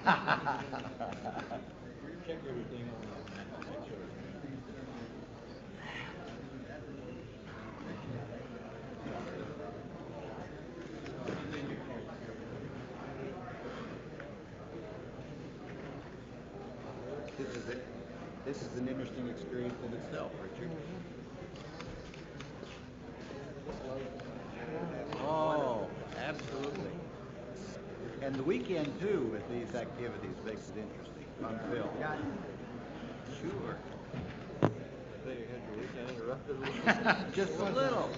Check everything on that. Make sure. This is an interesting experience in itself, Richard. Oh, absolutely. And the weekend, too, with these activities makes it interesting. Fun filled. Sure. They had the weekend interrupted a little. Just a little.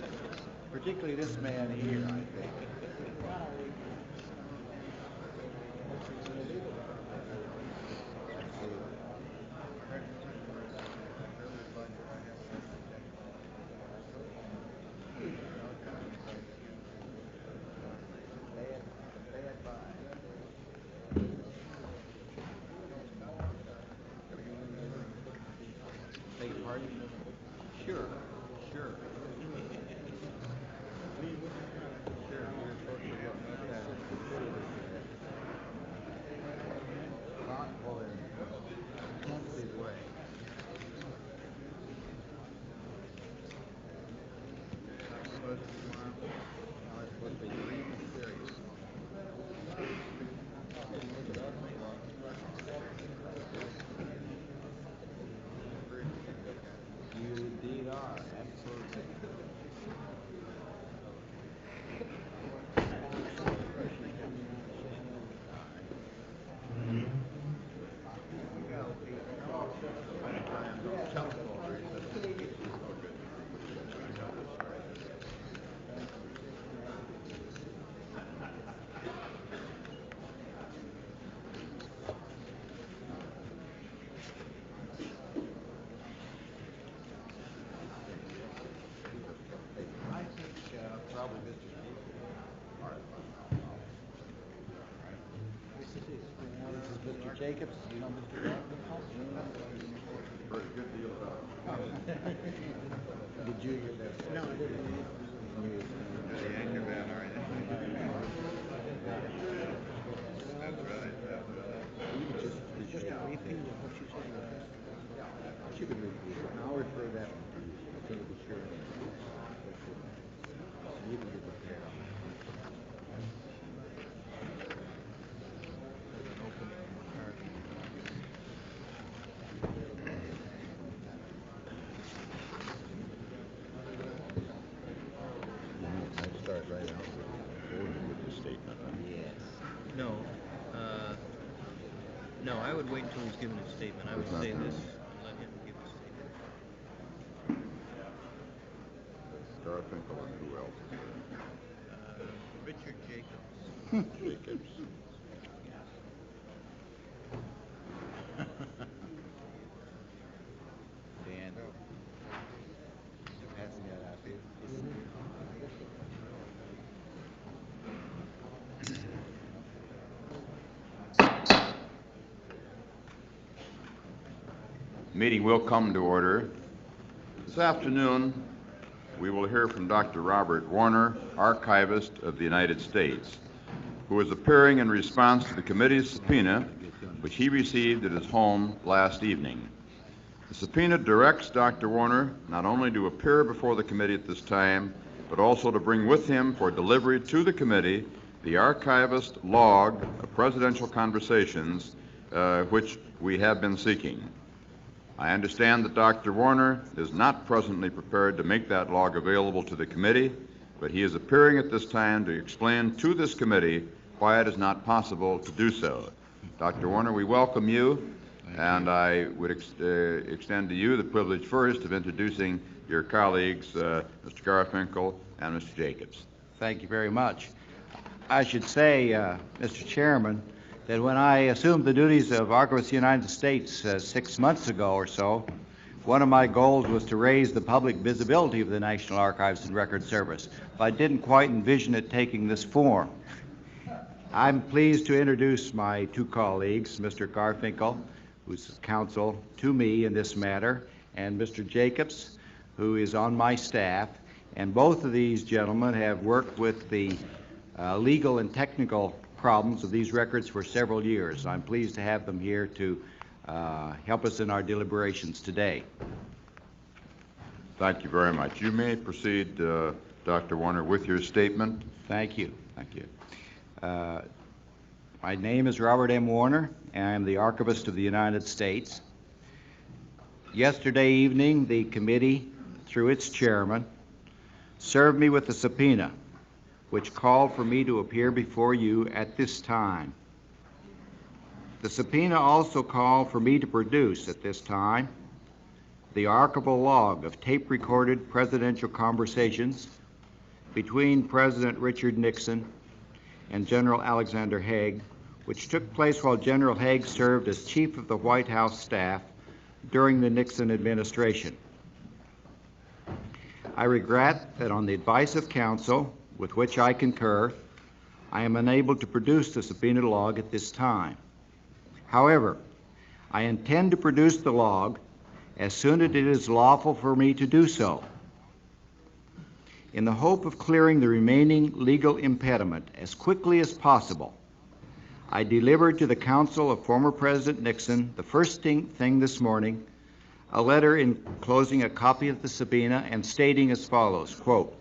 Particularly this man here, I think. Beg your pardon? Sure, sure. Thoughtful and intensive way. You indeed are, absolutely. I think probably Mr. This is Mr. Jacobs. You know Mr. Jacobs? Heard a good deal about it. Did you hear that? No, I didn't. The anchor man, are you? That's right, that's right. Just a repeat of what you said. Yeah, you can repeat it. I'll refer that one to you. So to be sure. So you can be prepared. I'd start right out with the statement. Yes. No. No, I would wait until he's given his statement. I would say this and let him give his statement. Garfinkel and who else? Richard Jacobs. Jacobs. Dan, passing that out here. Meeting will come to order. This afternoon, we will hear from Dr. Robert Warner, Archivist of the United States, who is appearing in response to the committee's subpoena, which he received at his home last evening. The subpoena directs Dr. Warner not only to appear before the committee at this time, but also to bring with him for delivery to the committee the archivist log of presidential conversations which we have been seeking. I understand that Dr. Warner is not presently prepared to make that log available to the committee, but he is appearing at this time to explain to this committee why it is not possible to do so. Dr. Warner, we welcome you, and I would extend to you the privilege first of introducing your colleagues, Mr. Garfinkel and Mr. Jacobs. Thank you very much. I should say, Mr. Chairman, that when I assumed the duties of Archivist of the United States 6 months ago or so, one of my goals was to raise the public visibility of the National Archives and Record Service. But I didn't quite envision it taking this form. I'm pleased to introduce my two colleagues, Mr. Garfinkel, who's counsel to me in this matter, and Mr. Jacobs, who is on my staff. And both of these gentlemen have worked with the legal and technical problems of these records for several years. I'm pleased to have them here to help us in our deliberations today. Thank you very much. You may proceed, Dr. Warner, with your statement. Thank you. Thank you. My name is Robert M. Warner, and I am the Archivist of the United States. Yesterday evening, the committee, through its chairman, served me with a subpoena, which called for me to appear before you at this time. The subpoena also called for me to produce at this time the archival log of tape-recorded presidential conversations between President Richard Nixon and General Alexander Haig, which took place while General Haig served as Chief of the White House staff during the Nixon administration. I regret that on the advice of counsel, with which I concur, I am unable to produce the subpoena log at this time. However, I intend to produce the log as soon as it is lawful for me to do so. In the hope of clearing the remaining legal impediment as quickly as possible, I delivered to the counsel of former President Nixon the first thing this morning, a letter enclosing a copy of the subpoena and stating as follows, quote,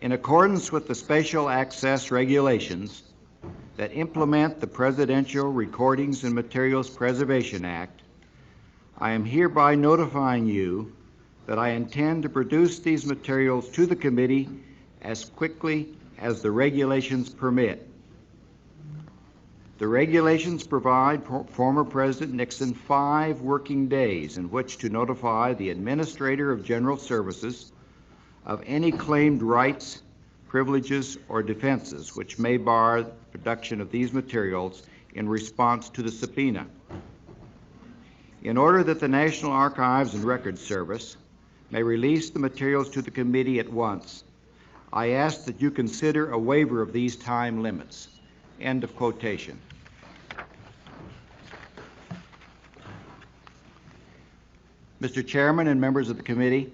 "In accordance with the special access regulations that implement the Presidential Recordings and Materials Preservation Act, I am hereby notifying you that I intend to produce these materials to the committee as quickly as the regulations permit. The regulations provide former President Nixon 5 working days in which to notify the Administrator of General Services of any claimed rights, privileges, or defenses which may bar the production of these materials in response to the subpoena. In order that the National Archives and Records Service may release the materials to the committee at once, I ask that you consider a waiver of these time limits." End of quotation. Mr. Chairman and members of the committee,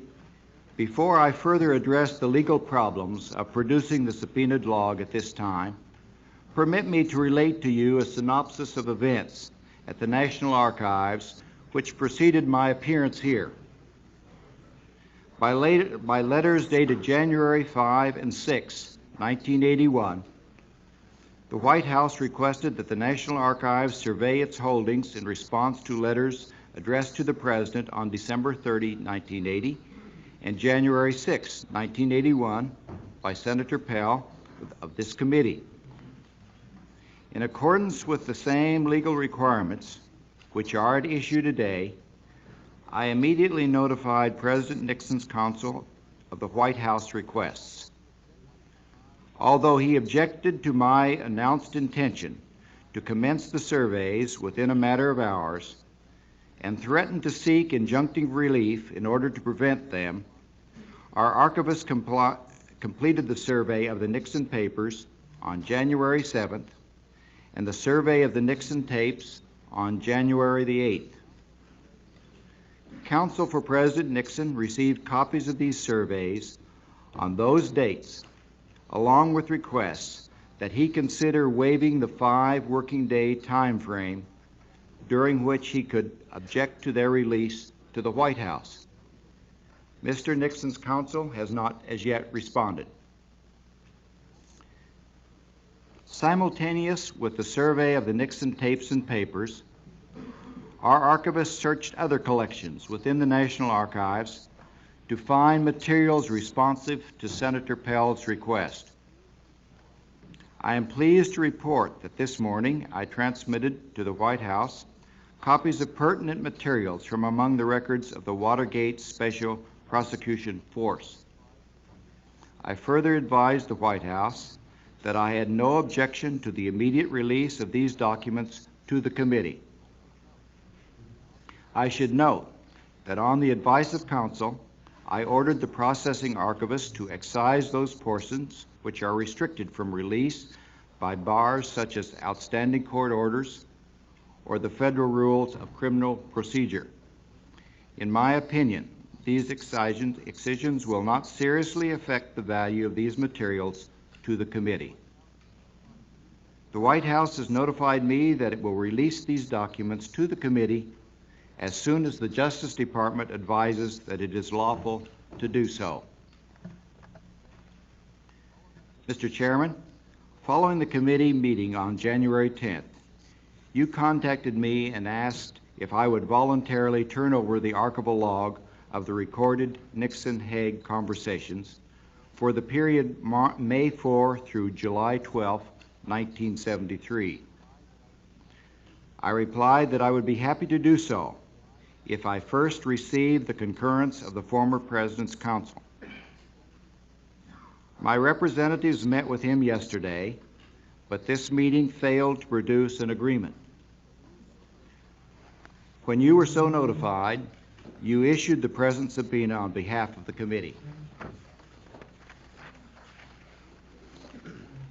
before I further address the legal problems of producing the subpoenaed log at this time, permit me to relate to you a synopsis of events at the National Archives which preceded my appearance here. By letters dated January 5 and 6, 1981, the White House requested that the National Archives survey its holdings in response to letters addressed to the President on December 30, 1980, and January 6, 1981, by Senator Pell of this committee. In accordance with the same legal requirements which are at issue today, I immediately notified President Nixon's counsel of the White House requests. Although he objected to my announced intention to commence the surveys within a matter of hours and threatened to seek injunctive relief in order to prevent them, our archivist completed the survey of the Nixon papers on January 7th and the survey of the Nixon tapes on January the 8th. Counsel for President Nixon received copies of these surveys on those dates, along with requests that he consider waiving the 5 working day time frame during which he could object to their release to the White House. Mr. Nixon's counsel has not as yet responded. Simultaneous with the survey of the Nixon tapes and papers, our archivist searched other collections within the National Archives to find materials responsive to Senator Pell's request. I am pleased to report that this morning I transmitted to the White House copies of pertinent materials from among the records of the Watergate Special Prosecution Force. I further advised the White House that I had no objection to the immediate release of these documents to the committee. I should note that on the advice of counsel, I ordered the processing archivist to excise those portions which are restricted from release by bars such as outstanding court orders or the federal rules of criminal procedure. In my opinion, these excisions will not seriously affect the value of these materials to the committee. The White House has notified me that it will release these documents to the committee as soon as the Justice Department advises that it is lawful to do so. Mr. Chairman, following the committee meeting on January 10th, you contacted me and asked if I would voluntarily turn over the archival log of the recorded Nixon-Haig conversations for the period May 4 through July 12, 1973. I replied that I would be happy to do so if I first received the concurrence of the former President's counsel. My representatives met with him yesterday, but this meeting failed to produce an agreement. When you were so notified, you issued the present subpoena on behalf of the committee.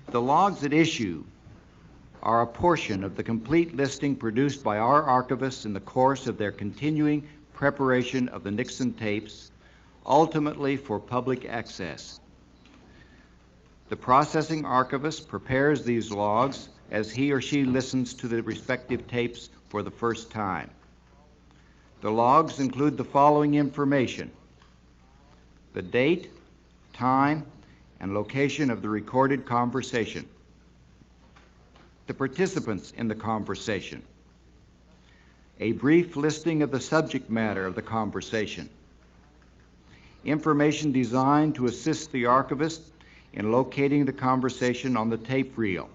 The logs at issue are a portion of the complete listing produced by our archivists in the course of their continuing preparation of the Nixon tapes, ultimately for public access. The processing archivist prepares these logs as he or she listens to the respective tapes for the first time. The logs include the following information: the date, time, and location of the recorded conversation, the participants in the conversation, a brief listing of the subject matter of the conversation, information designed to assist the archivist in locating the conversation on the tape reel,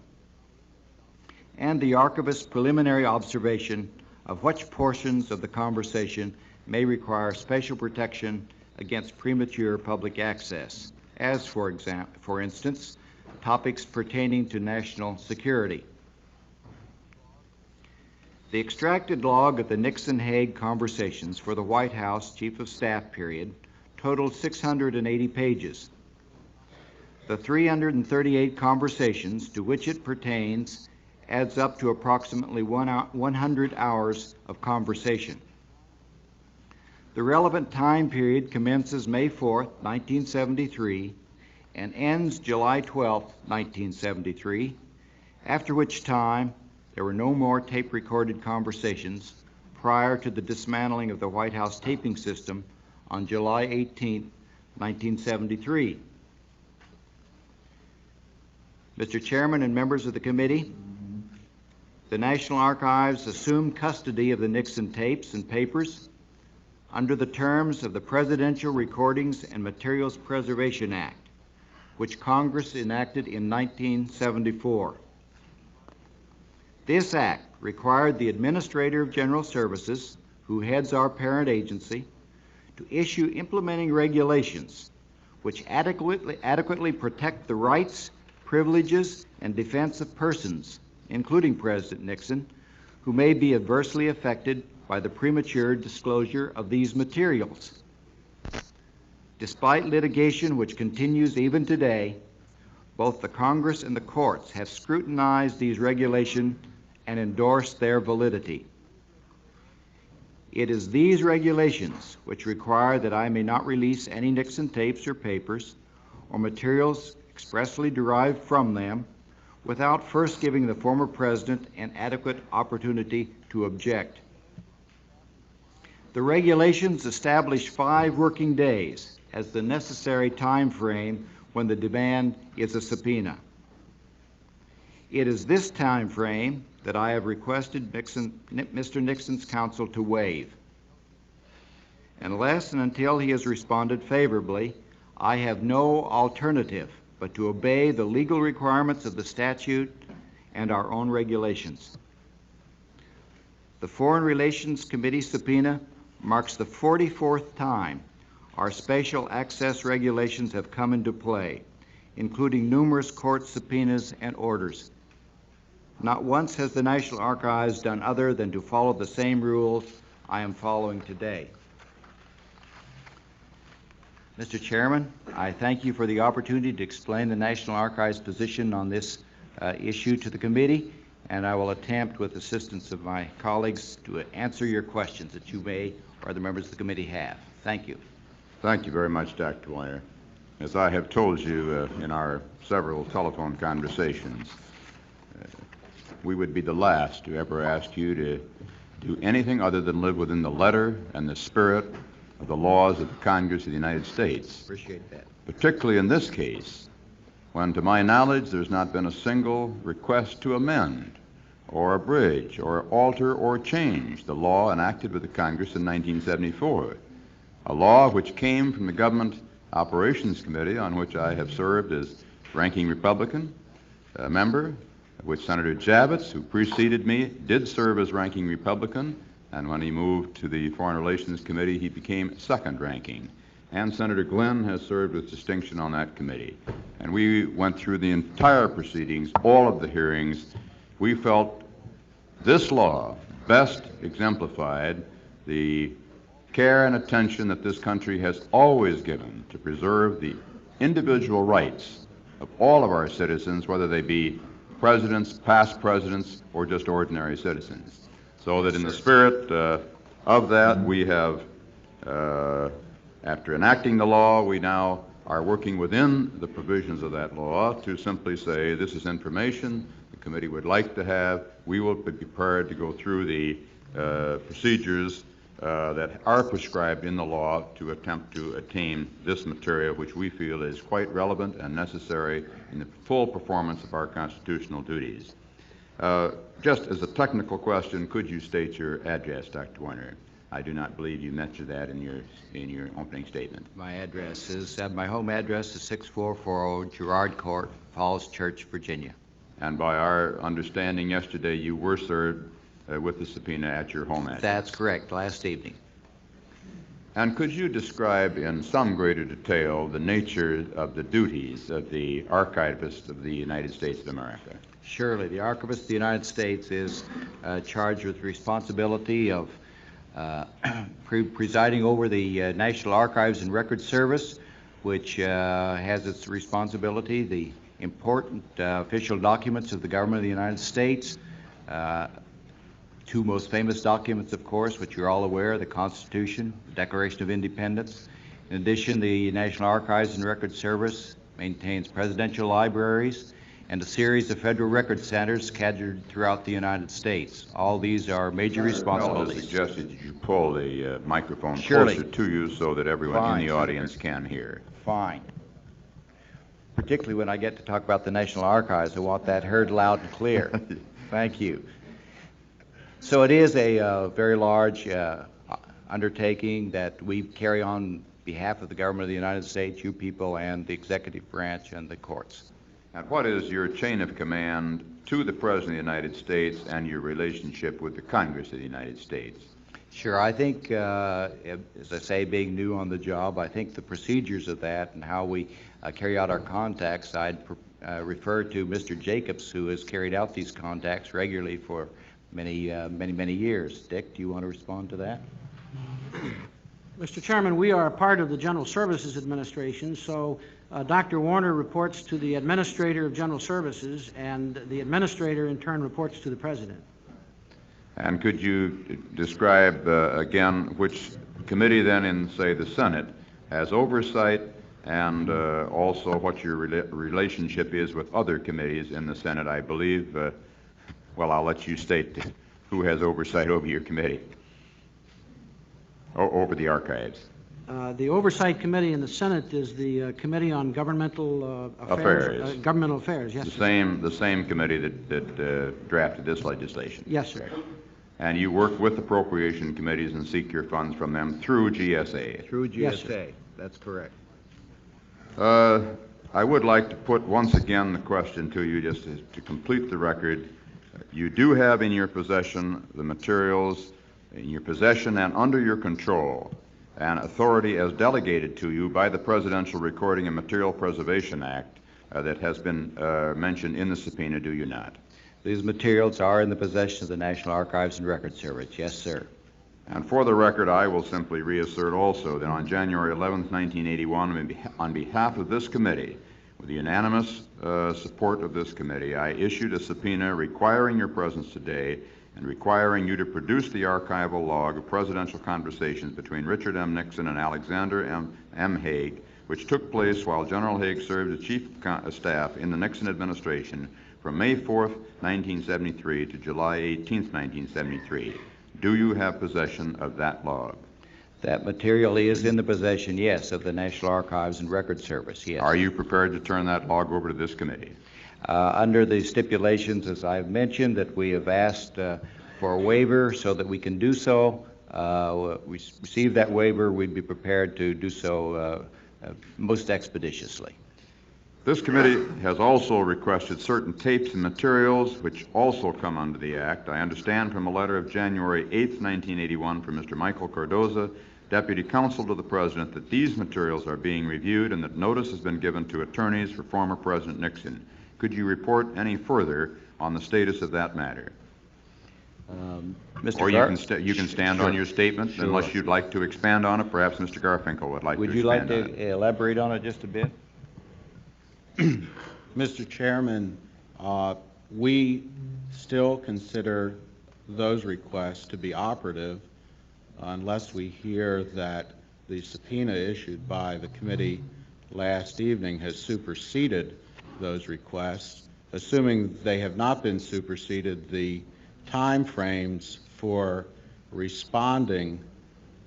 and the archivist's preliminary observation of which portions of the conversation may require special protection against premature public access, as for instance, topics pertaining to national security. The extracted log of the Nixon-Haig conversations for the White House Chief of Staff period totaled 680 pages. The 338 conversations to which it pertains adds up to approximately 100 hours of conversation. The relevant time period commences May 4, 1973, and ends July 12, 1973, after which time there were no more tape-recorded conversations prior to the dismantling of the White House taping system on July 18, 1973. Mr. Chairman and members of the committee, the National Archives assumed custody of the Nixon tapes and papers under the terms of the Presidential Recordings and Materials Preservation Act, which Congress enacted in 1974. This act required the Administrator of General Services, who heads our parent agency, to issue implementing regulations which adequately protect the rights, privileges, and defense of persons, including President Nixon, who may be adversely affected by the premature disclosure of these materials. Despite litigation which continues even today, both the Congress and the courts have scrutinized these regulations and endorsed their validity. It is these regulations which require that I may not release any Nixon tapes or papers or materials expressly derived from them without first giving the former president an adequate opportunity to object. The regulations establish 5 working days as the necessary time frame when the demand is a subpoena. It is this time frame that I have requested Mr. Nixon's counsel to waive. Unless and until he has responded favorably, I have no alternative but to obey the legal requirements of the statute and our own regulations. The Foreign Relations Committee subpoena marks the 44th time our special access regulations have come into play, including numerous court subpoenas and orders. Not once has the National Archives done other than to follow the same rules I am following today. Mr. Chairman, I thank you for the opportunity to explain the National Archives' position on this issue to the committee, and I will attempt, with assistance of my colleagues, to answer your questions that you may or the members of the committee have. Thank you. Thank you very much, Dr. Dwyer. As I have told you in our several telephone conversations, we would be the last to ever ask you to do anything other than live within the letter and the spirit of the laws of the Congress of the United States. Appreciate that. Particularly in this case, when to my knowledge there's not been a single request to amend or abridge or alter or change the law enacted with the Congress in 1974, a law which came from the Government Operations Committee, on which I have served as ranking Republican member, which Senator Javits, who preceded me, did serve as ranking Republican, and when he moved to the Foreign Relations Committee, he became second ranking. And Senator Glenn has served with distinction on that committee. And we went through the entire proceedings, all of the hearings. We felt this law best exemplified the care and attention that this country has always given to preserve the individual rights of all of our citizens, whether they be presidents, past presidents, or just ordinary citizens. So that in the spirit of that, we have, after enacting the law, we now are working within the provisions of that law to simply say this is information the committee would like to have. We will be prepared to go through the procedures that are prescribed in the law to attempt to attain this material, which we feel is quite relevant and necessary in the full performance of our constitutional duties. Just as a technical question, could you state your address, Dr. Warner? I do not believe you mentioned that in your opening statement. My address is, my home address is 6440 Girard Court, Falls Church, Virginia. And by our understanding yesterday, you were served with the subpoena at your home address. That's correct, last evening. And could you describe in some greater detail the nature of the duties of the Archivist of the United States of America? Surely. The Archivist of the United States is charged with responsibility of presiding over the National Archives and Records Service, which has its responsibility, the important official documents of the government of the United States. Two most famous documents, of course, which you're all aware, the Constitution, the Declaration of Independence. In addition, the National Archives and Records Service maintains presidential libraries and a series of federal record centers scattered throughout the United States. All these are major responsibilities. I suggested you pull the microphone Surely. closer to you so that everyone Fine. in the audience can hear. Fine. Particularly when I get to talk about the National Archives, I want that heard loud and clear. Thank you. So it is a very large undertaking that we carry on behalf of the government of the United States, you people, and the executive branch and the courts. And what is your chain of command to the President of the United States and your relationship with the Congress of the United States? Sure. I think, as I say, being new on the job, I think the procedures of that and how we carry out our contacts, I'd refer to Mr. Jacobs, who has carried out these contacts regularly for many years. Dick, do you want to respond to that? Mr. Chairman, we are a part of the General Services Administration, so Dr. Warner reports to the Administrator of General Services, and the Administrator in turn reports to the President. And could you describe again which committee then in, say, the Senate has oversight, and also what your relationship is with other committees in the Senate? I believe, well, I'll let you state who has oversight over your committee, over the archives. The Oversight Committee in the Senate is the Committee on Governmental Affairs. Governmental Affairs, yes. The same committee that drafted this legislation. Yes, sir. And you work with appropriation committees and seek your funds from them through GSA. Through GSA, Yes, sir. That's correct. I would like to put once again the question to you, just to complete the record. You do have in your possession the materials, in your possession and under your control, and authority as delegated to you by the Presidential Recording and Material Preservation Act that has been mentioned in the subpoena, do you not? These materials are in the possession of the National Archives and Records Service. Yes, sir. And for the record, I will simply reassert also that on January 11th, 1981, on behalf of this committee, with the unanimous support of this committee, I issued a subpoena requiring your presence today and requiring you to produce the archival log of presidential conversations between Richard M. Nixon and Alexander M. Haig, which took place while General Haig served as Chief of Staff in the Nixon administration, from May 4th, 1973 to July 18th, 1973. Do you have possession of that log? That material is in the possession, yes, of the National Archives and Record Service, yes. Are you prepared to turn that log over to this committee? Under the stipulations, as I've mentioned, that we have asked for a waiver so that we can do so. We receive that waiver, we'd be prepared to do so most expeditiously. This committee has also requested certain tapes and materials which also come under the Act. I understand from a letter of January 8th, 1981 from Mr. Michael Cardoza, Deputy Counsel to the President, that these materials are being reviewed and that notice has been given to attorneys for former President Nixon. Could you report any further on the status of that matter? Mr. Or you can stand Sure. on your statement, Sure. unless you'd like to expand on it. Perhaps Mr. Garfinkel would like to expand on it. Would you like to elaborate on it just a bit? Mr. Chairman, we still consider those requests to be operative unless we hear that the subpoena issued by the committee last evening has superseded those requests. Assuming they have not been superseded, the time frames for responding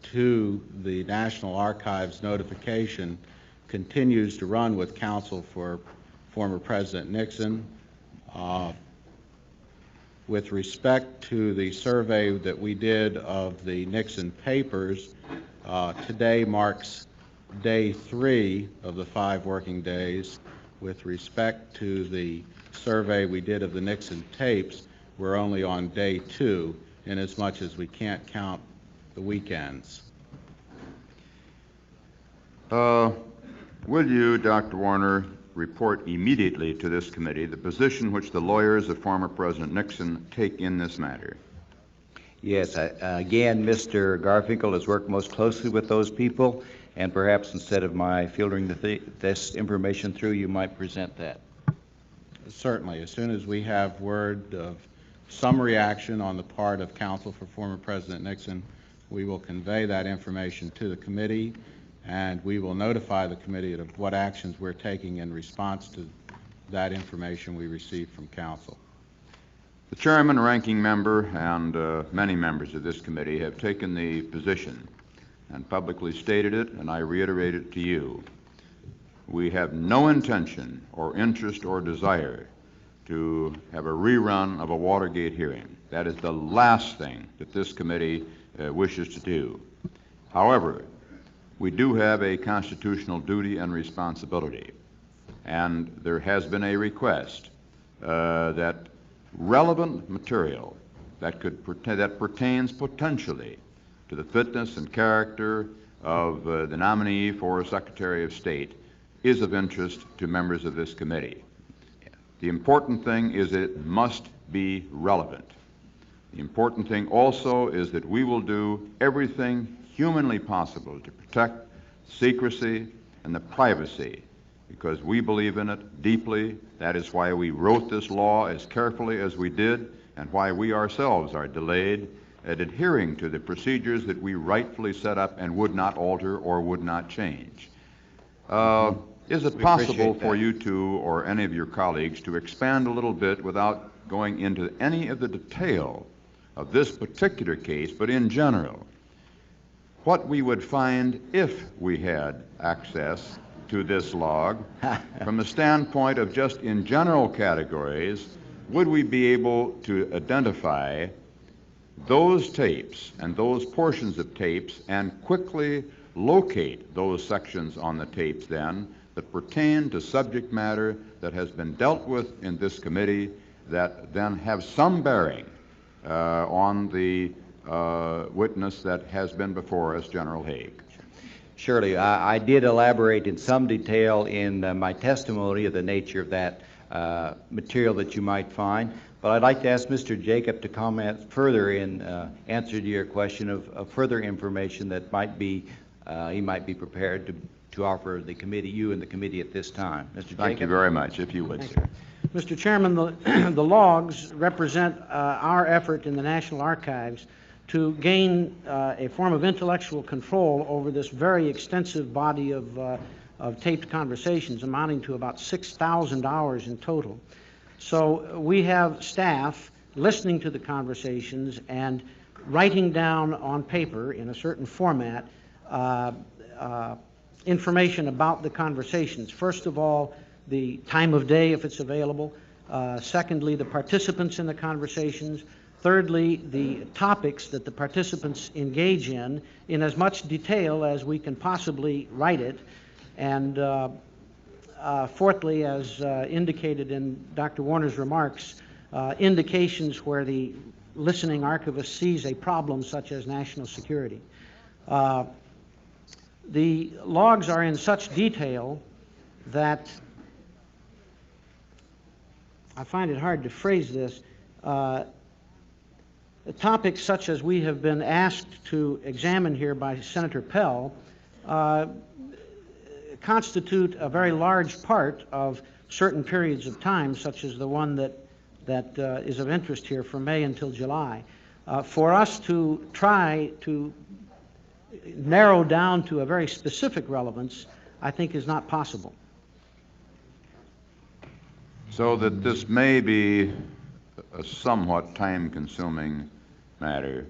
to the National Archives notification continues to run with counsel for former President Nixon. With respect to the survey that we did of the Nixon papers, today marks day 3 of the 5 working days. With respect to the survey we did of the Nixon tapes, we're only on day 2, inasmuch as we can't count the weekends. Will you, Dr. Warner, report immediately to this committee the position which the lawyers of former President Nixon take in this matter? Yes, again, Mr. Garfinkel has worked most closely with those people, and perhaps instead of my filtering this information through, you might present that. Certainly. As soon as we have word of some reaction on the part of counsel for former President Nixon, we will convey that information to the committee, and we will notify the committee of what actions we're taking in response to that information we received from counsel. The chairman, ranking member, and many members of this committee have taken the position and publicly stated it, and I reiterate it to you. We have no intention or interest or desire to have a rerun of a Watergate hearing. That is the last thing that this committee wishes to do. However, we do have a constitutional duty and responsibility, and there has been a request that relevant material that pertains potentially to the fitness and character of the nominee for Secretary of State is of interest to members of this committee. The important thing is it must be relevant. The important thing also is that we will do everything humanly possible to protect secrecy and the privacy, because we believe in it deeply. That is why we wrote this law as carefully as we did, and why we ourselves are delayed at adhering to the procedures that we rightfully set up and would not alter or would not change. Is it possible for you two or any of your colleagues to expand a little bit without going into any of the detail of this particular case, but in general, what we would find if we had access to this log from the standpoint of just in general categories? Would we be able to identify those tapes and those portions of tapes and quickly locate those sections on the tapes then that pertain to subject matter that has been dealt with in this committee that then have some bearing on the witness that has been before us, General Haig? Surely. I did elaborate in some detail in my testimony of the nature of that material that you might find, but I'd like to ask Mr. Jacob to comment further in answer to your question of further information that might be he might be prepared to offer the committee, you and the committee at this time. Mr. Jacob? Thank you very much, if you would, sir. Mr. Chairman, the logs represent our effort in the National Archives to gain a form of intellectual control over this very extensive body of taped conversations amounting to about 6,000 hours in total. So we have staff listening to the conversations and writing down on paper in a certain format information about the conversations. First of all, the time of day, if it's available. Secondly, the participants in the conversations. Thirdly, the topics that the participants engage in as much detail as we can possibly write it. And fourthly, as indicated in Dr. Warner's remarks, indications where the listening archivist sees a problem such as national security. The logs are in such detail that I find it hard to phrase this. Topics such as we have been asked to examine here by Senator Pell constitute a very large part of certain periods of time, such as the one that is of interest here from May until July. For us to try to narrow down to a very specific relevance, I think is not possible. So that this may be a somewhat time-consuming matter.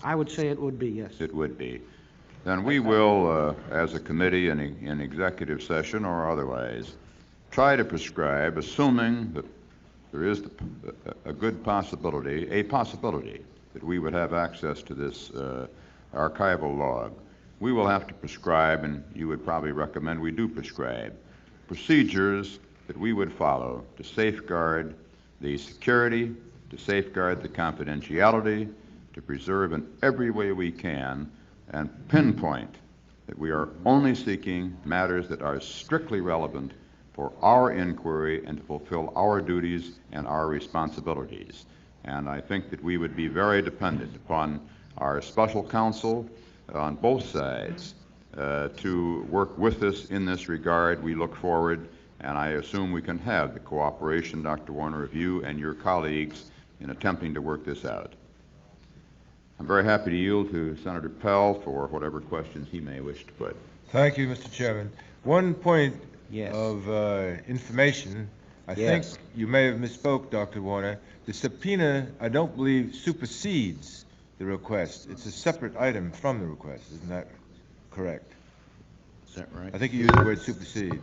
I would say it would be, yes. It would be. Then we will, as a committee in executive session or otherwise, try to prescribe, assuming that there is a good possibility, that we would have access to this archival log. We will have to prescribe, and you would probably recommend we do prescribe, procedures that we would follow to safeguard the security, to safeguard the confidentiality, to preserve in every way we can, and pinpoint that we are only seeking matters that are strictly relevant for our inquiry and to fulfill our duties and our responsibilities. And I think that we would be very dependent upon our special counsel on both sides to work with us in this regard. We look forward, and I assume we can have the cooperation, Dr. Warner, of you and your colleagues in attempting to work this out. I'm very happy to yield to Senator Pell for whatever questions he may wish to put. Thank you, Mr. Chairman. One point Yes. of information. I Yes. think you may have misspoke, Dr. Warner. The subpoena, I don't believe, supersedes the request. It's a separate item from the request. Isn't that correct? Is that right? I think you used the word supersede.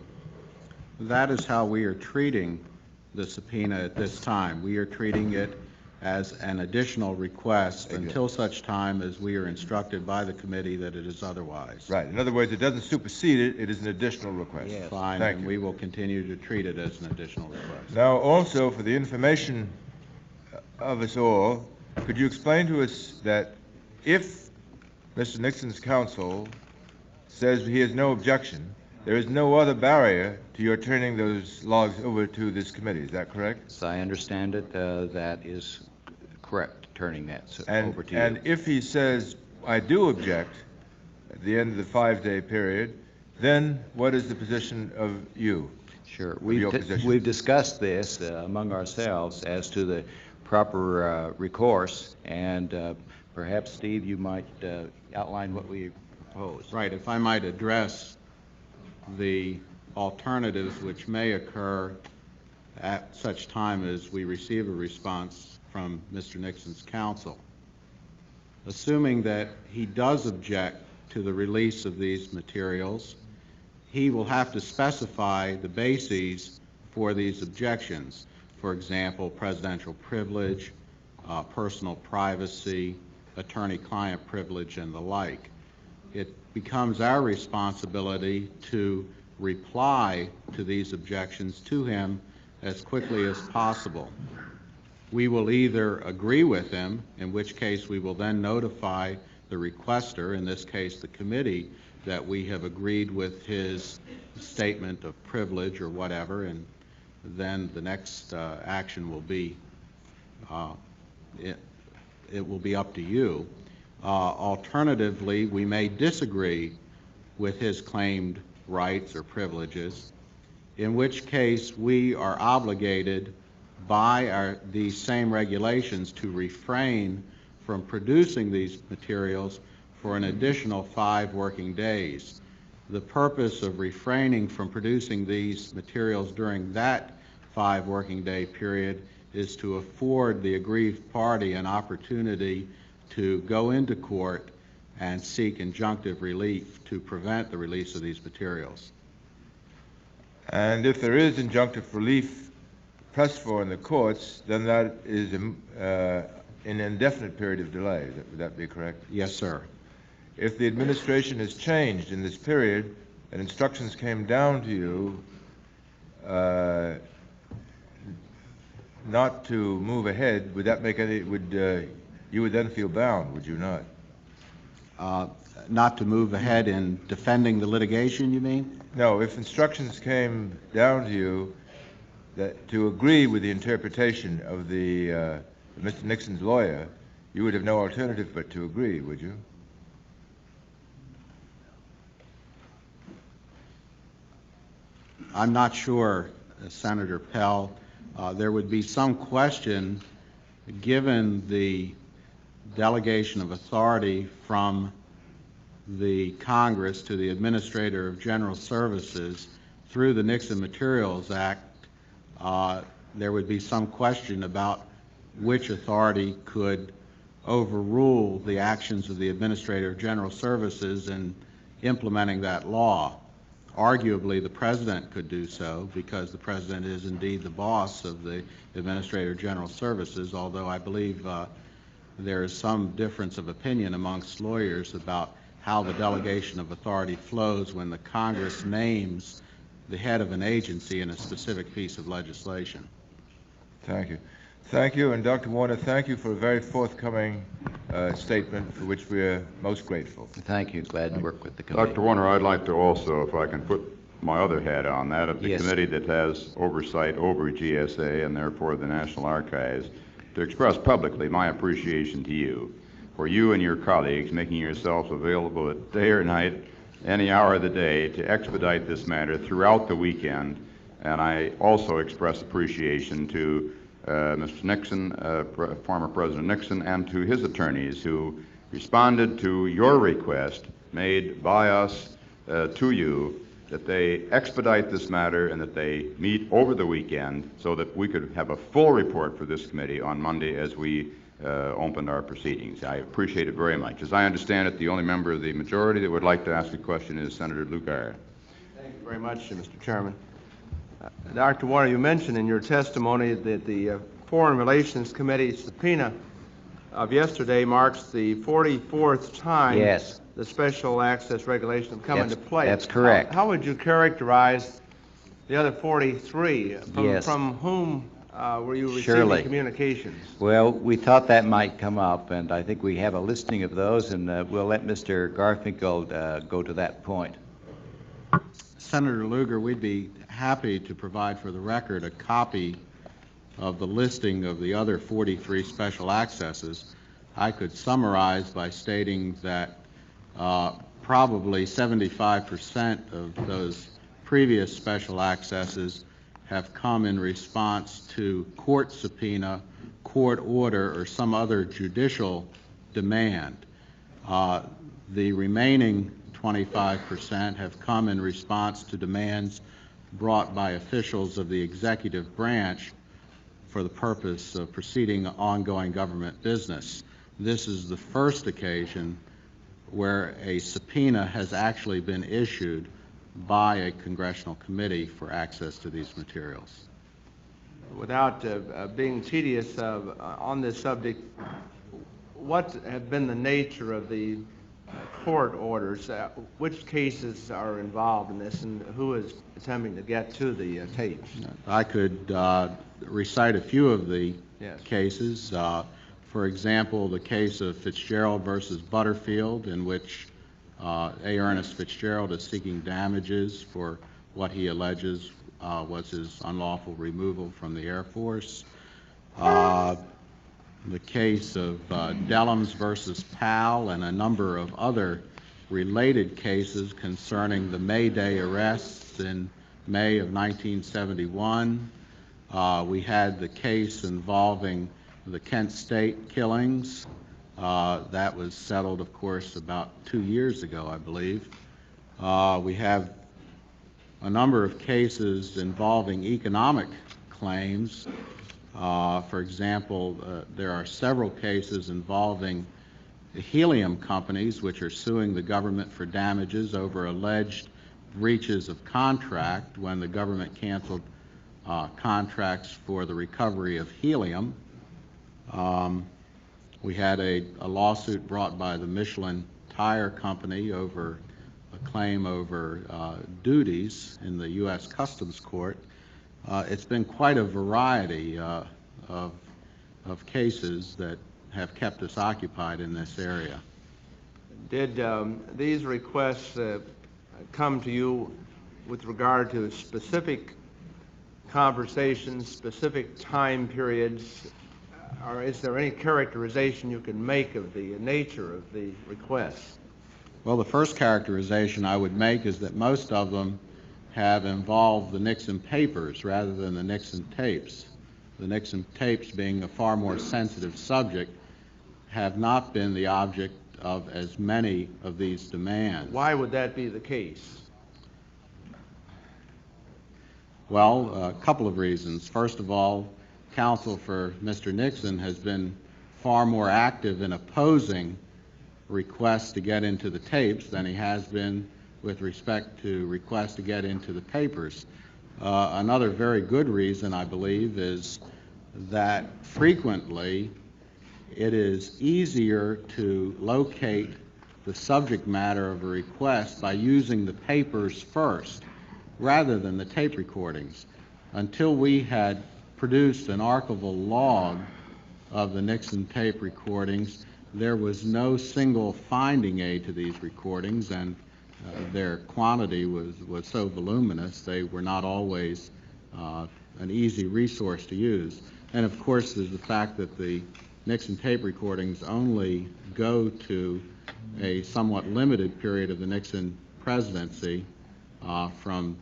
That is how we are treating the subpoena at this time. We are treating it as an additional request until such time as we are instructed by the committee that it is otherwise. Right. In other words, it doesn't supersede it. It is an additional request. Yes. Fine, Thank and you. we will continue to treat it as an additional request. Now, also, for the information of us all, could you explain to us that if Mr. Nixon's counsel says he has no objection, there is no other barrier to your turning those logs over to this committee. Is that correct? As I understand it, that is correct, turning that over to you. And if he says, I do object, at the end of the 5-day period, then what is the position of you? Sure. your position. We've discussed this among ourselves as to the proper recourse, and perhaps, Steve, you might outline what we propose. Right, if I might address the alternatives which may occur at such time as we receive a response from Mr. Nixon's counsel. Assuming that he does object to the release of these materials, he will have to specify the bases for these objections. For example, presidential privilege, personal privacy, attorney-client privilege, and the like. It becomes our responsibility to reply to these objections to him as quickly as possible. We will either agree with him, in which case we will then notify the requester, in this case the committee, that we have agreed with his statement of privilege or whatever, and then the next action will be, it will be up to you. Alternatively, we may disagree with his claimed rights or privileges, in which case we are obligated by these same regulations to refrain from producing these materials for an additional 5 working days. The purpose of refraining from producing these materials during that 5 working day period is to afford the aggrieved party an opportunity to go into court and seek injunctive relief to prevent the release of these materials. And if there is injunctive relief pressed for in the courts, then that is an indefinite period of delay. Would that be correct? Yes, sir. If the administration has changed in this period and instructions came down to you not to move ahead, would that make any, you would then feel bound, would you not? Not to move ahead in defending the litigation, you mean? No, if instructions came down to you that to agree with the interpretation of the Mr. Nixon's lawyer, you would have no alternative but to agree, would you? I'm not sure, Senator Pell. There would be some question, given the delegation of authority from the Congress to the Administrator of General Services through the Nixon Materials Act, there would be some question about which authority could overrule the actions of the Administrator of General Services in implementing that law. Arguably, the President could do so because the President is indeed the boss of the Administrator of General Services, although I believe there is some difference of opinion amongst lawyers about how the delegation of authority flows when the Congress names the head of an agency in a specific piece of legislation. Thank you. Thank you, and Dr. Warner, thank you for a very forthcoming statement for which we are most grateful. Thank you. Glad to work with the committee. Dr. Warner, I'd like to also, if I can put my other hat on that, of the Yes. committee that has oversight over GSA and therefore the National Archives, to express publicly my appreciation to you for you and your colleagues making yourselves available at day or night, any hour of the day, to expedite this matter throughout the weekend. And I also express appreciation to Mr. Nixon, former President Nixon, and to his attorneys who responded to your request made by us to you that they expedite this matter and that they meet over the weekend so that we could have a full report for this committee on Monday as we opened our proceedings. I appreciate it very much. As I understand it, the only member of the majority that would like to ask a question is Senator Lugar. Thank you very much, Mr. Chairman. Dr. Warner, you mentioned in your testimony that the Foreign Relations Committee subpoena of yesterday marks the 44th time Yes. the special access regulations have come into play. That's correct. How would you characterize the other 43? Yes. From whom were you receiving Surely. communications? Well, we thought that might come up, and I think we have a listing of those, and we'll let Mr. Garfinkel go to that point. Senator Lugar, we'd be happy to provide for the record a copy of the listing of the other 43 special accesses. I could summarize by stating that probably 75% of those previous special accesses have come in response to court subpoena, court order, or some other judicial demand. The remaining 25% have come in response to demands brought by officials of the executive branch for the purpose of proceeding ongoing government business. This is the first occasion where a subpoena has actually been issued by a congressional committee for access to these materials. Without being tedious on this subject, what have been the nature of the court orders? Which cases are involved in this, and who is attempting to get to the tapes? I could recite a few of the Yes. cases. For example, the case of Fitzgerald versus Butterfield, in which A. Ernest Fitzgerald is seeking damages for what he alleges was his unlawful removal from the Air Force. The case of Dellums versus Powell, and a number of other related cases concerning the May Day arrests in May of 1971. We had the case involving the Kent State killings. That was settled, of course, about 2 years ago, I believe. We have a number of cases involving economic claims. For example, there are several cases involving the helium companies which are suing the government for damages over alleged breaches of contract when the government canceled contracts for the recovery of helium. We had a lawsuit brought by the Michelin Tire Company over a claim over duties in the U.S. Customs Court. It's been quite a variety of cases that have kept us occupied in this area. Did these requests come to you with regard to specific conversations, specific time periods, or is there any characterization you can make of the nature of the requests? Well, the first characterization I would make is that most of them have involved the Nixon papers rather than the Nixon tapes. The Nixon tapes, being a far more sensitive subject, have not been the object of as many of these demands. Why would that be the case? Well, a couple of reasons. First of all, counsel for Mr. Nixon has been far more active in opposing requests to get into the tapes than he has been with respect to requests to get into the papers. Another very good reason, I believe, is that frequently it is easier to locate the subject matter of a request by using the papers first rather than the tape recordings. Until we had produced an archival log of the Nixon tape recordings, there was no single finding aid to these recordings, and their quantity was so voluminous they were not always an easy resource to use. And of course, there's the fact that the Nixon tape recordings only go to a somewhat limited period of the Nixon presidency from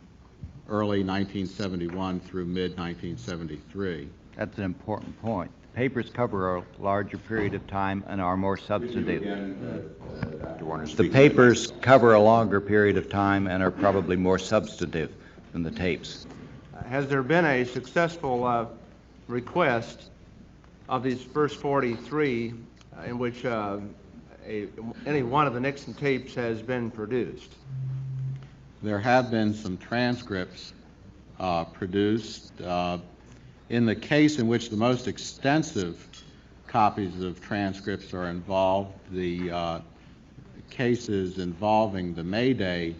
early 1971 through mid-1973. That's an important point. Papers cover a larger period of time and are more substantive. The papers cover a longer period of time and are probably more substantive than the tapes. Has there been a successful request of these first 43 in which any one of the Nixon tapes has been produced? There have been some transcripts produced. In the case in which the most extensive copies of transcripts are involved, the cases involving the May Day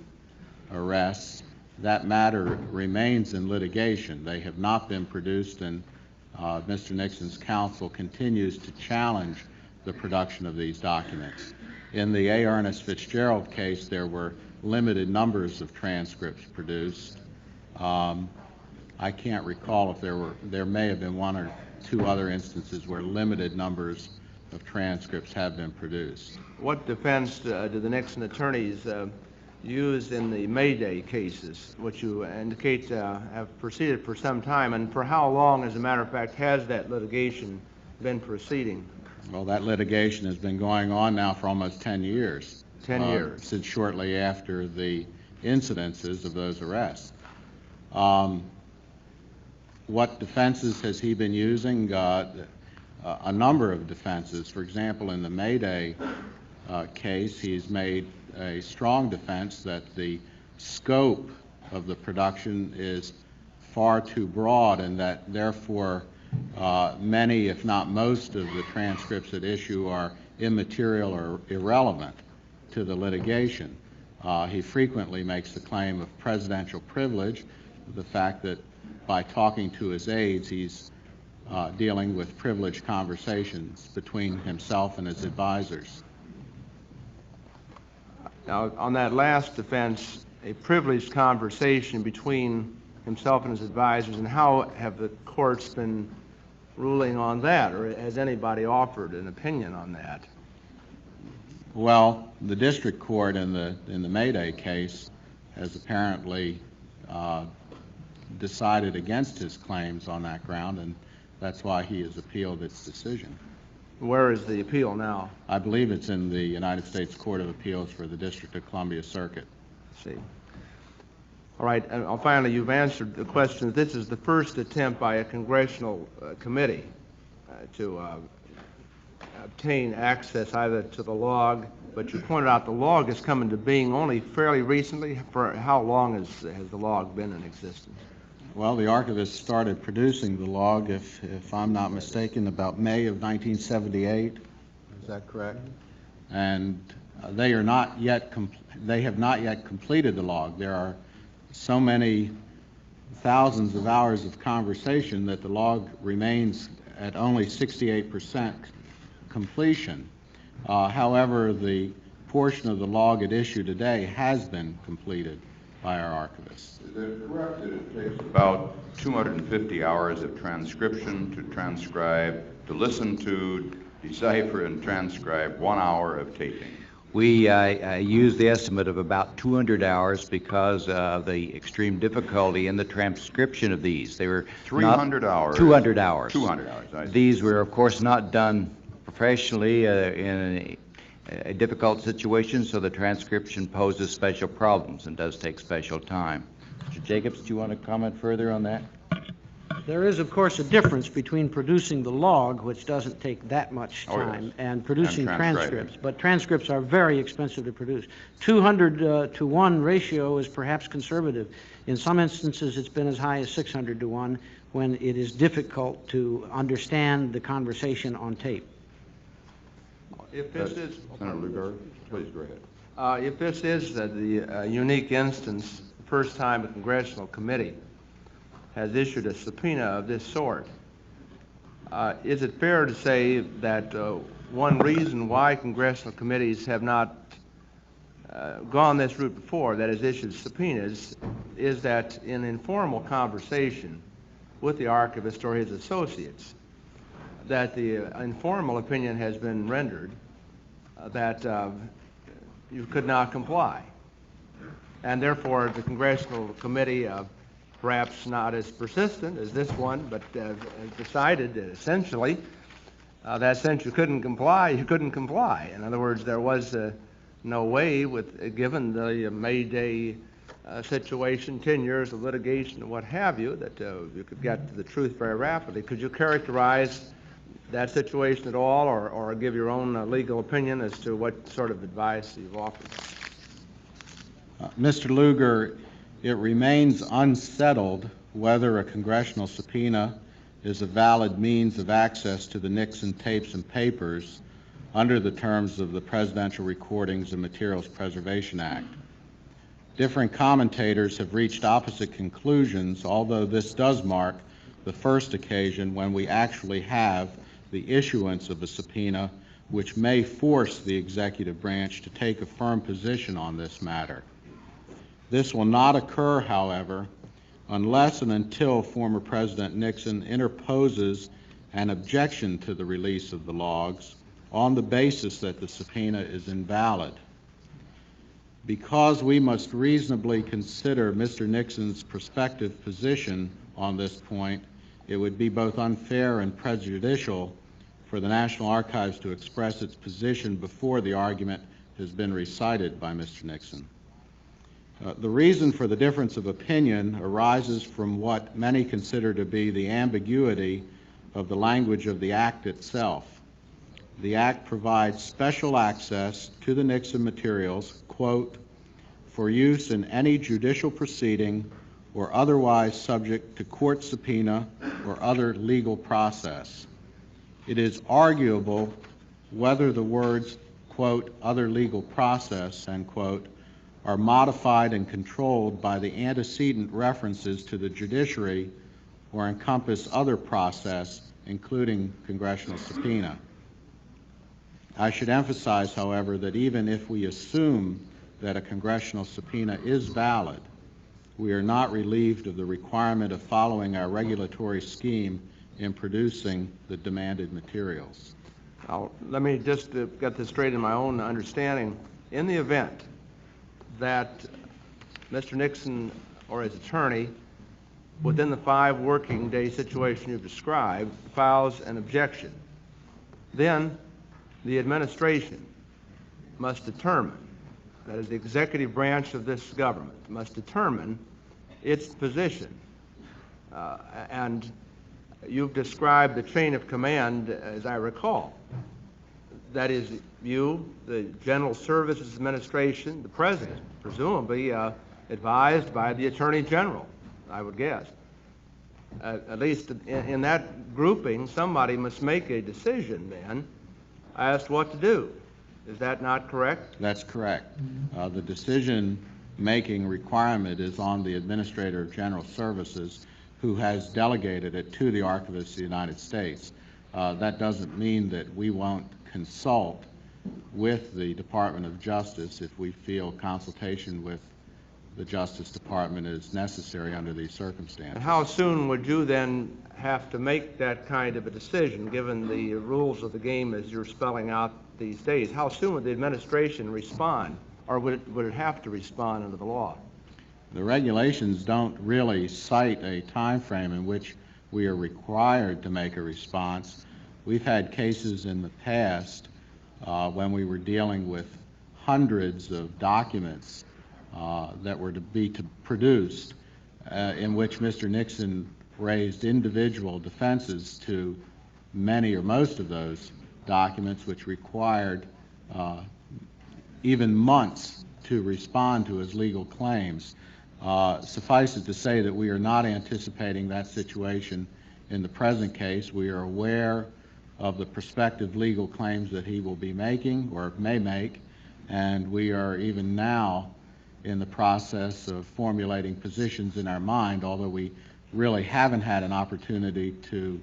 arrests, that matter remains in litigation. They have not been produced, and Mr. Nixon's counsel continues to challenge the production of these documents. In the A. Ernest Fitzgerald case, there were limited numbers of transcripts produced. I can't recall if there may have been one or two other instances where limited numbers of transcripts have been produced. What defense do the Nixon attorneys use in the May Day cases, which you indicate have proceeded for some time, and for how long, as a matter of fact, has that litigation been proceeding? Well, that litigation has been going on now for almost 10 years. 10 years. Since shortly after the incidences of those arrests. What defenses has he been using? A number of defenses. For example, in the May Day case, he's made a strong defense that the scope of the production is far too broad and that therefore many, if not most, of the transcripts at issue are immaterial or irrelevant to the litigation. He frequently makes the claim of presidential privilege, the fact that by talking to his aides, he's dealing with privileged conversations between himself and his advisors. Now, on that last defense, a privileged conversation between himself and his advisors, and how have the courts been ruling on that, or has anybody offered an opinion on that? Well, the district court in the May Day case has apparently decided against his claims on that ground, and that's why he has appealed its decision. Where is the appeal now? I believe it's in the United States Court of Appeals for the District of Columbia Circuit. Let's see. All right, and finally, you've answered the question. This is the first attempt by a congressional committee to obtain access either to the log, but you pointed out the log has come into being only fairly recently. For how long has the log been in existence? Well, the archivist started producing the log, if I'm not mistaken, about May of 1978. Is that correct? And they have not yet completed the log. There are so many thousands of hours of conversation that the log remains at only 68% completion. However, the portion of the log at issue today has been completed by our archivists. Is it correct that it takes about 250 hours of transcription to transcribe, to listen to, decipher, and transcribe 1 hour of taping? We use the estimate of about 200 hours because of the extreme difficulty in the transcription of these. They were 300 hours. 200 hours. 200 hours. I see. These were, of course, not done professionally in a difficult situation, so the transcription poses special problems and does take special time. Mr. Jacobs, do you want to comment further on that? There is, of course, a difference between producing the log, which doesn't take that much time, yes. and producing And transcribing. transcripts. But transcripts are very expensive to produce. 200 to 1 ratio is perhaps conservative. In some instances, it's been as high as 600 to 1 when it is difficult to understand the conversation on tape. If this is, Senator Lugar, please go ahead. if this is the unique instance, the first time a congressional committee has issued a subpoena of this sort, is it fair to say that one reason why congressional committees have not gone this route before, that is, issued subpoenas, is that in informal conversation with the archivist or his associates, that the informal opinion has been rendered that you could not comply, and therefore the congressional committee, perhaps not as persistent as this one, but decided that essentially that since you couldn't comply, you couldn't comply. In other words, there was no way, given the May Day situation, 10 years of litigation and what have you, that you could get to the truth very rapidly. Could you characterize that situation at all, or give your own legal opinion as to what sort of advice you've offered? Mr. Lugar, it remains unsettled whether a congressional subpoena is a valid means of access to the Nixon tapes and papers under the terms of the Presidential Recordings and Materials Preservation Act. Different commentators have reached opposite conclusions, although this does mark the first occasion when we actually have the issuance of a subpoena which may force the executive branch to take a firm position on this matter. This will not occur, however, unless and until former President Nixon interposes an objection to the release of the logs on the basis that the subpoena is invalid. Because we must reasonably consider Mr. Nixon's prospective position on this point, it would be both unfair and prejudicial for the National Archives to express its position before the argument has been recited by Mr. Nixon. The reason for the difference of opinion arises from what many consider to be the ambiguity of the language of the Act itself. The Act provides special access to the Nixon materials, quote, for use in any judicial proceeding or otherwise subject to court subpoena or other legal process. It is arguable whether the words, quote, other legal process, end quote, are modified and controlled by the antecedent references to the judiciary or encompass other process, including congressional subpoena. I should emphasize, however, that even if we assume that a congressional subpoena is valid, we are not relieved of the requirement of following our regulatory scheme in producing the demanded materials. Now, let me just get this straight in my own understanding. In the event that Mr. Nixon or his attorney, within the 5 working day situation you've described, files an objection, then the administration must determine, that is, the executive branch of this government must determine its position. And you've described the chain of command as I recall. That is, you, the General Services Administration, the President, presumably advised by the Attorney General, I would guess. At least in that grouping, somebody must make a decision then as to what to do. Is that not correct? That's correct. The decision-making requirement is on the Administrator of General Services, who has delegated it to the Archivist of the United States. That doesn't mean that we won't consult with the Department of Justice if we feel consultation with the Justice Department is necessary under these circumstances. And how soon would you then have to make that kind of a decision, given the rules of the game as you're spelling out these days? How soon would the administration respond, or would it have to respond under the law? The regulations don't really cite a time frame in which we are required to make a response. We've had cases in the past when we were dealing with hundreds of documents that were to be produced, in which Mr. Nixon raised individual defenses to many or most of those documents, which required even months to respond to his legal claims. Suffice it to say that we are not anticipating that situation in the present case. We are aware of the prospective legal claims that he will be making or may make, and we are even now in the process of formulating positions in our mind, although we really haven't had an opportunity to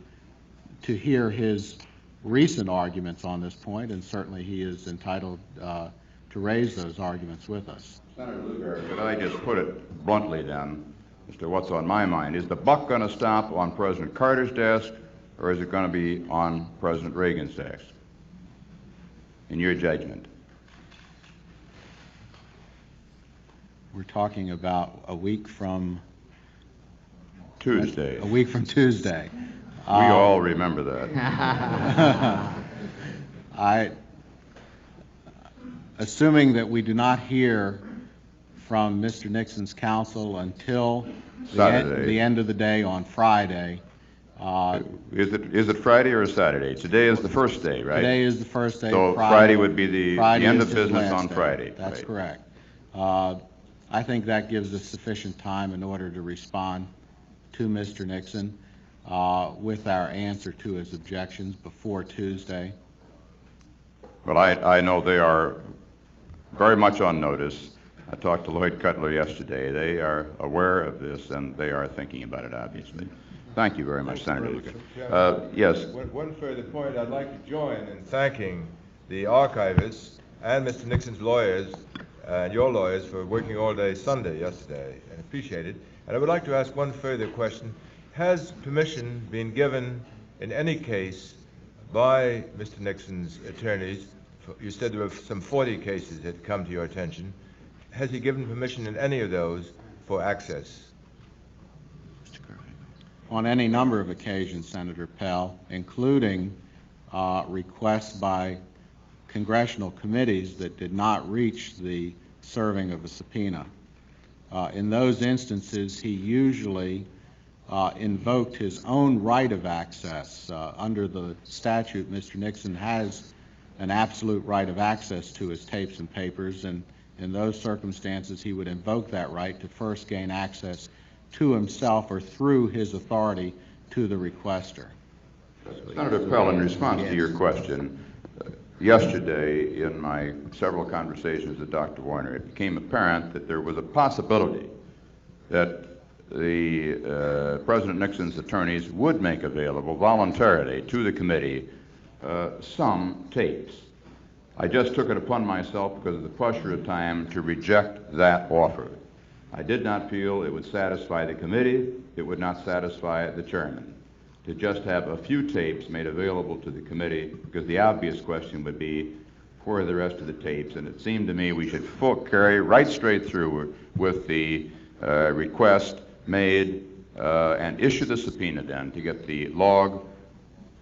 hear his recent arguments on this point, and certainly he is entitled to raise those arguments with us. Senator Lugar, could I just put it bluntly then, as to what's on my mind? Is the buck going to stop on President Carter's desk, or is it going to be on President Reagan's desk, in your judgment? We're talking about a week from Tuesday. A week from Tuesday. We all remember that. Assuming that we do not hear from Mr. Nixon's counsel until the end of the day on Friday. Is it Friday or Saturday? Today is the first day, right? Today is the first day. So Friday would be the end of business on day. Friday. That's right. correct. I think that gives us sufficient time in order to respond to Mr. Nixon with our answer to his objections before Tuesday. Well, I know they are very much on notice. I talked to Lloyd Cutler yesterday. They are aware of this, and they are thinking about it, obviously. Thank you very much, Senator. Yes. One further point, I'd like to join in thanking the archivists and Mr. Nixon's lawyers and your lawyers for working all day Sunday yesterday, and appreciate it. And I would like to ask one further question. Has permission been given in any case by Mr. Nixon's attorneys? You said there were some 40 cases that come to your attention. Has he given permission in any of those for access? On any number of occasions, Senator Pell, including requests by congressional committees that did not reach the serving of a subpoena. In those instances, he usually invoked his own right of access. Under the statute, Mr. Nixon has an absolute right of access to his tapes and papers, and in those circumstances, he would invoke that right to first gain access to himself or through his authority to the requester. Senator Pell, in response to your question, yesterday in my several conversations with Dr. Warner, it became apparent that there was a possibility that the President Nixon's attorneys would make available voluntarily to the committee some tapes. I just took it upon myself, because of the pressure of time, to reject that offer. I did not feel it would satisfy the committee, it would not satisfy the chairman, to just have a few tapes made available to the committee, because the obvious question would be, where are the rest of the tapes? And it seemed to me we should carry right straight through with the request made and issue the subpoena then to get the log,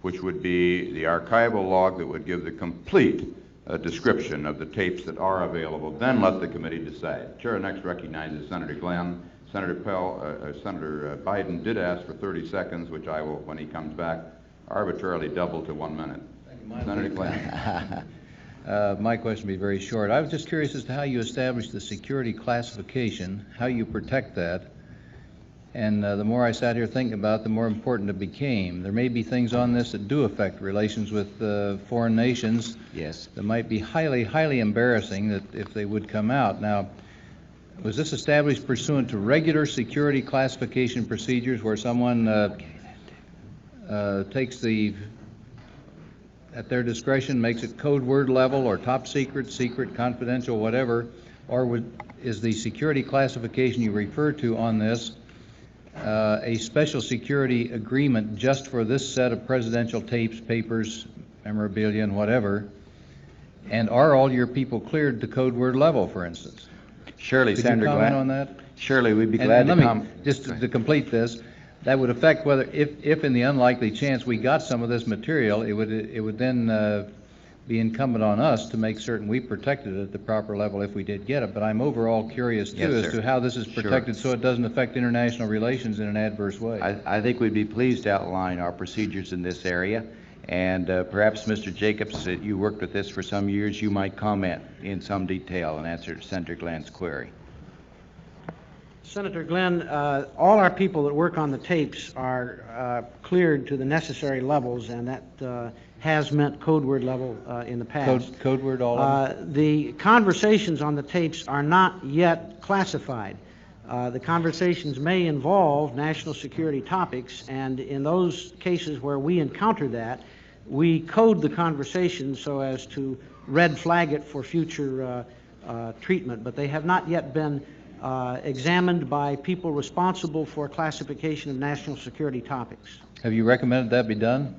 which would be the archival log that would give the complete description of the tapes that are available. Then let the committee decide. Chair next recognizes Senator Glenn. Senator Biden did ask for 30 seconds, which I will, when he comes back, arbitrarily double to 1 minute. Senator Glenn. My question will be very short. I was just curious as to how you establish the security classification, how you protect that. And the more I sat here thinking about it, the more important it became. There may be things on this that do affect relations with foreign nations. Yes. That might be highly, highly embarrassing that if they would come out. Now, was this established pursuant to regular security classification procedures where someone takes the, at their discretion, makes it code word level or top secret, secret, confidential, whatever, or is the security classification you refer to on this a special security agreement just for this set of presidential tapes, papers, memorabilia, and whatever? And are all your people cleared to code word level, for instance? Surely, Could Senator you comment Glenn. on that? Surely, we'd be And glad to let me, come. just to complete this, that would affect whether, if in the unlikely chance we got some of this material, it would then be incumbent on us to make certain we protected it at the proper level if we did get it. But I'm overall curious, too, Yes, as sir. to how this is protected so it doesn't affect international relations in an adverse way. I think we'd be pleased to outline our procedures in this area, and perhaps, Mr. Jacobs, that you worked with this for some years, you might comment in some detail and answer Senator Glenn's query. Senator Glenn, all our people that work on the tapes are cleared to the necessary levels, and that has meant code word level in the past. Code word all of them? The conversations on the tapes are not yet classified. The conversations may involve national security topics, and in those cases where we encounter that, we code the conversation so as to red flag it for future treatment, but they have not yet been examined by people responsible for classification of national security topics. Have you recommended that be done?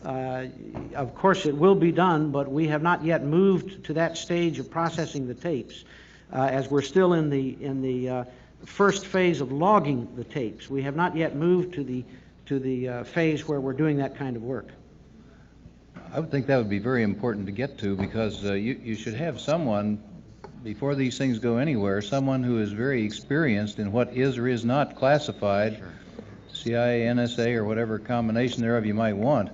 Of course, it will be done, but we have not yet moved to that stage of processing the tapes, as we're still in the first phase of logging the tapes. We have not yet moved to the phase where we're doing that kind of work. I would think that would be very important to get to, because you should have someone, before these things go anywhere, someone who is very experienced in what is or is not classified, sure. CIA, NSA, or whatever combination thereof you might want.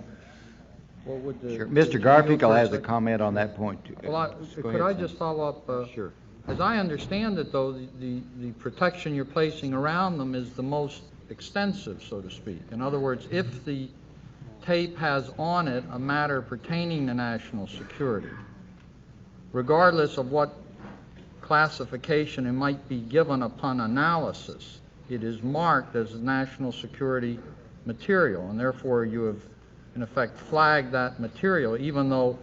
What would the, Sure. Mr. Garfinkel has a comment on that point, too. Well, could I just follow up? Sure. As I understand it, though, the protection you're placing around them is the most extensive, so to speak. In other words, if the tape has on it a matter pertaining to national security, regardless of what classification it might be given upon analysis, it is marked as national security material, and therefore you have, in effect, flagged that material, even though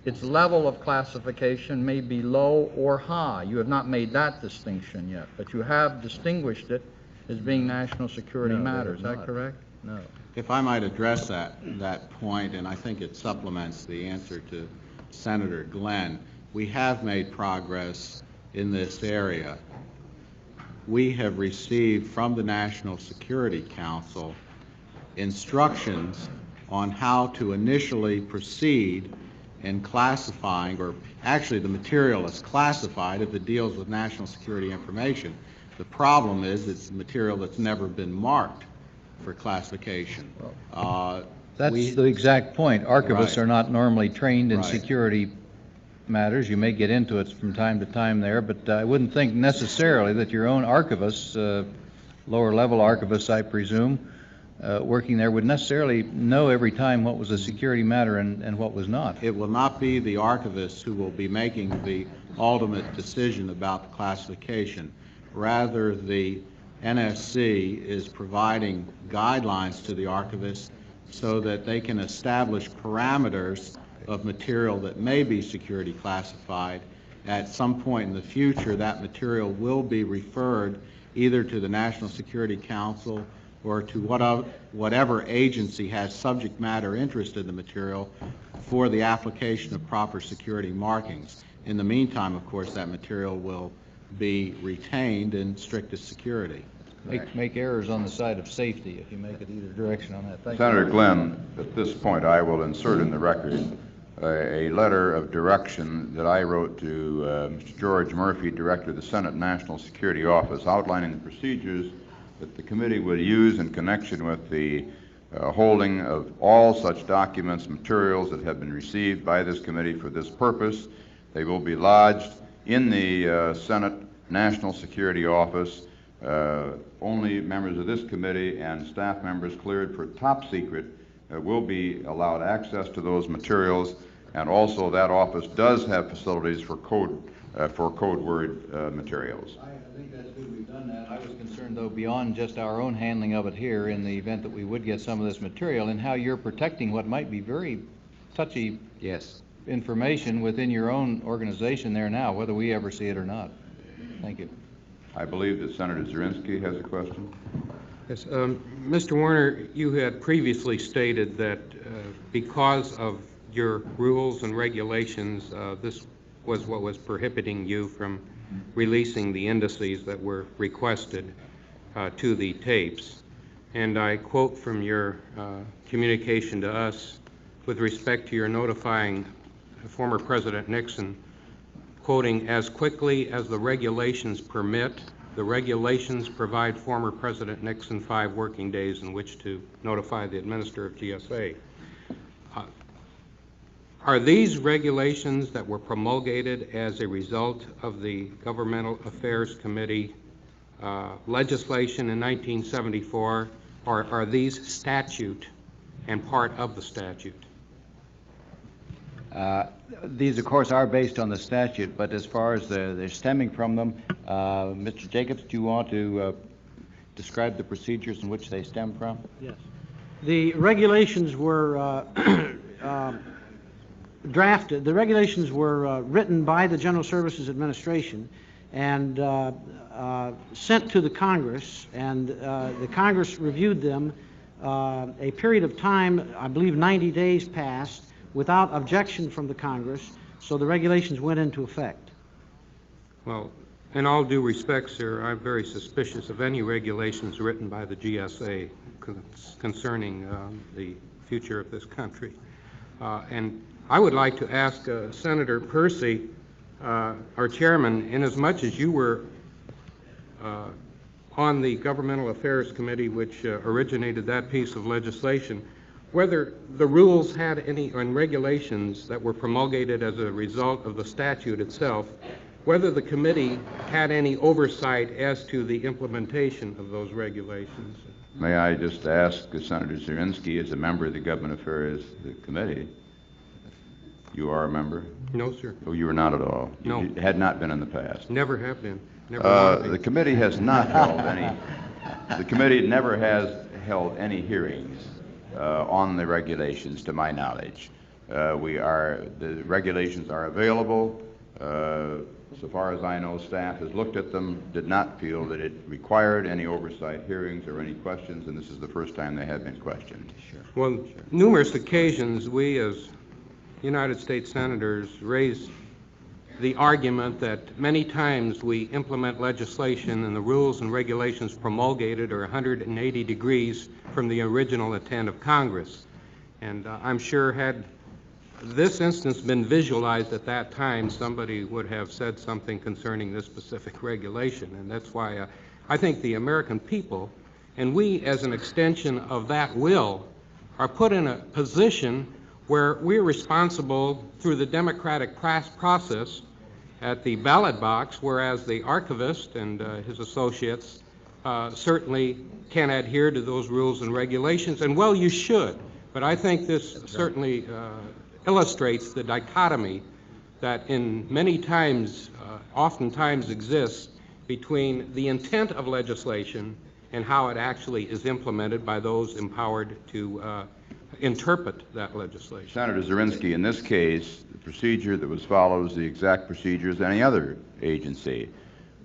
its level of classification may be low or high. You have not made that distinction yet, but you have distinguished it as being national security matters. Is that correct? No. If I might address that point, and I think it supplements the answer to Senator Glenn, we have made progress in this area. We have received from the National Security Council instructions on how to initially proceed in classifying, or actually the material is classified if it deals with national security information. The problem is it's material that's never been marked for classification. That's the exact point. Archivists Right. are not normally trained in Right. security matters. You may get into it from time to time there, but I wouldn't think necessarily that your own archivists, lower level archivists, I presume, working there would necessarily know every time what was a security matter and what was not. It will not be the archivists who will be making the ultimate decision about the classification. Rather, the NSC is providing guidelines to the archivists so that they can establish parameters of material that may be security classified. At some point in the future, that material will be referred either to the National Security Council or to whatever agency has subject matter interest in the material for the application of proper security markings. In the meantime, of course, that material will be retained in strictest security. Make errors on the side of safety if you make it either direction on that. Thank Senator you. Glenn, at this point, I will insert in the record a letter of direction that I wrote to Mr. George Murphy, Director of the Senate National Security Office, outlining the procedures that the committee would use in connection with the holding of all such documents, materials that have been received by this committee for this purpose. They will be lodged in the Senate National Security Office. Only members of this committee and staff members cleared for top secret will be allowed access to those materials, and also that office does have facilities for code word materials. I think that's good we've done that. I was concerned, though, beyond just our own handling of it here, in the event that we would get some of this material, and how you're protecting what might be very touchy information within your own organization there now, whether we ever see it or not. Thank you. I believe that Senator Zirinsky has a question. Yes, Mr. Warner, you had previously stated that because of your rules and regulations, this was what was prohibiting you from releasing the indices that were requested to the tapes. And I quote from your communication to us with respect to your notifying former President Nixon, quoting, "As quickly as the regulations permit, the regulations provide former President Nixon 5 working days in which to notify the administrator of GSA." Are these regulations that were promulgated as a result of the Governmental Affairs Committee legislation in 1974, or are these statute and part of the statute? These, of course, are based on the statute, but as far as they're stemming from them, Mr. Jacobs, do you want to describe the procedures in which they stem from? Yes. The regulations were drafted. The regulations were written by the General Services Administration and sent to the Congress, and the Congress reviewed them. A period of time, I believe 90 days passed, without objection from the Congress, so the regulations went into effect. Well, in all due respect, sir, I'm very suspicious of any regulations written by the GSA concerning the future of this country. And I would like to ask Senator Percy, our chairman, inasmuch as you were on the Governmental Affairs Committee which originated that piece of legislation, whether the rules had any, and regulations that were promulgated as a result of the statute itself, whether the committee had any oversight as to the implementation of those regulations. May I just ask Senator Zirinsky, as a member of the Government Affairs Committee, you are a member? No, sir. Oh, you were not at all? No. You had not been in the past? Never have been. Never want to be. The committee has not held any, the committee never has held any hearings on the regulations, to my knowledge. The regulations are available. So far as I know, staff has looked at them, did not feel that it required any oversight hearings or any questions, and this is the first time they have been questioned. Well, numerous occasions we as United States senators raise the argument that many times we implement legislation and the rules and regulations promulgated are 180 degrees from the original intent of Congress. And I'm sure had this instance been visualized at that time, somebody would have said something concerning this specific regulation. And that's why I think the American people, and we as an extension of that will, are put in a position where we're responsible through the democratic process at the ballot box, whereas the archivist and his associates certainly can adhere to those rules and regulations, and well, you should. But I think this certainly illustrates the dichotomy that in many times, oftentimes exists between the intent of legislation and how it actually is implemented by those empowered to interpret that legislation. Senator Zirinsky, in this case, the procedure that was followed was the exact procedure as any other agency.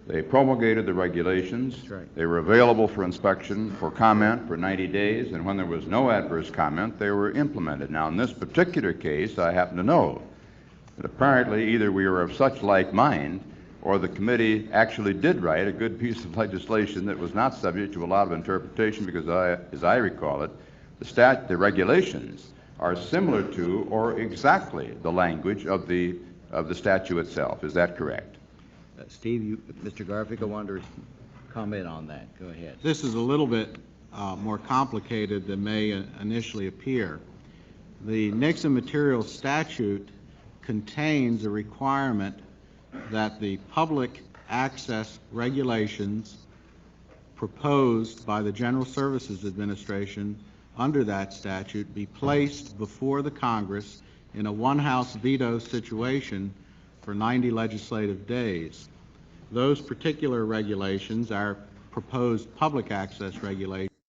They promulgated the regulations. That's right. They were available for inspection, for comment for 90 days, and when there was no adverse comment, they were implemented. Now, in this particular case, I happen to know that apparently either we were of such like mind or the committee actually did write a good piece of legislation that was not subject to a lot of interpretation because, as I recall it, the regulations are similar to or exactly the language of the statute itself. Is that correct? Steve, Mr. Garfinkel wanted to comment on that. Go ahead. This is a little bit more complicated than may initially appear. The Nixon Materials Statute contains a requirement that the public access regulations proposed by the General Services Administration under that statute be placed before the Congress in a one-house veto situation for 90 legislative days. Those particular regulations, our proposed public access regulations,